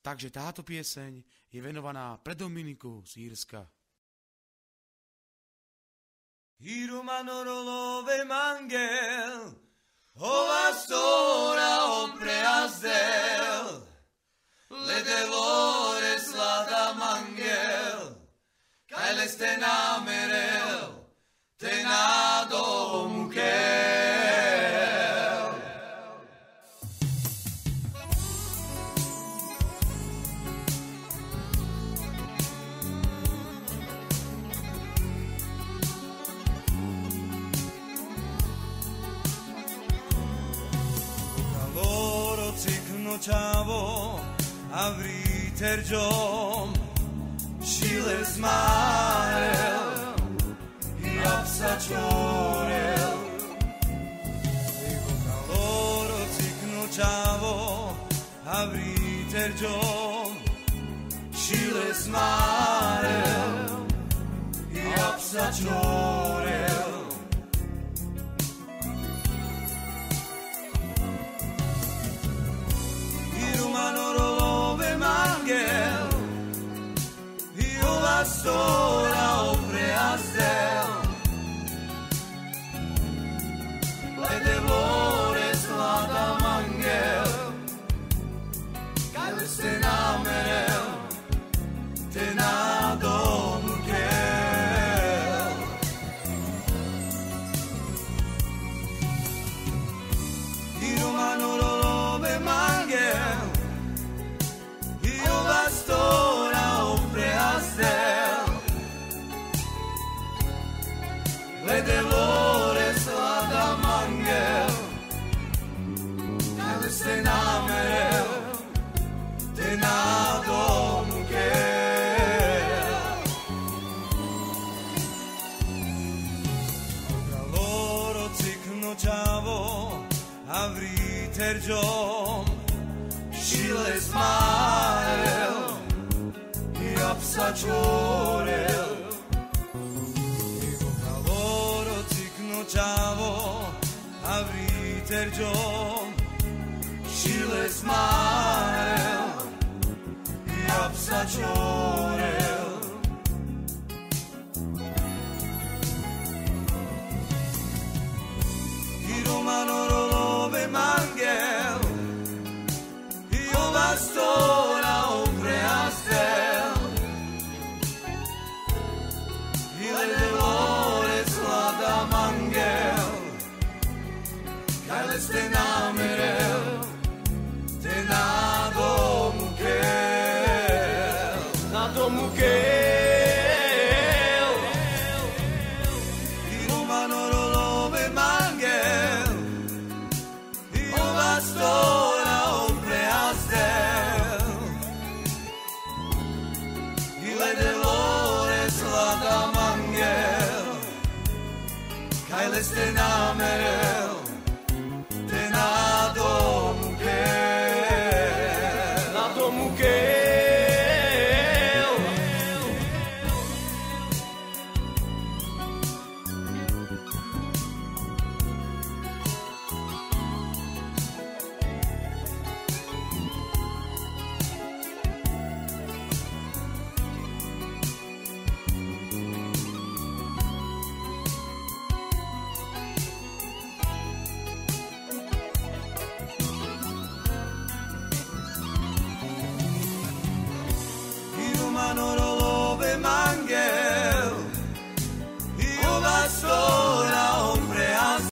takže táto pieseň je venovaná pre Dominiku z Írska. Irumanorolove mangel, ova stora opreazdel, le devore slada mangel, kaj le ste namerel, te na domu kel. Caloro ciknučavo, a vriterđom šile zmarel i apsa čorel. Ligo caloro ciknučavo, a vriterđom šile zmarel i apsa čorel. Irumanorolove mangel, i ova stora opreazdel, le devore slada mangel, kaj le ste namerel, te na domu kel. Irumanorolove mangel, ova stora opreazdel, le devore slada mangel, kaj le ste namerel, te na domu kel. Caloro ciknučavo, a vriterđom šile zmarel i apsa čorel. Ligo caloro ciknučavo, a vriterđom šile zmarel i apsa čorel. Irumanorolove mangel, ova stora opreazdel, i le devore slada mangel, kaj le ste namerel, te na domu kel. Na domu kel. Irumanorolove mangel, i ova stora opreazdel, i le devore slada mangel, kaj le ste namerel, te na domu kel. Na domu kel.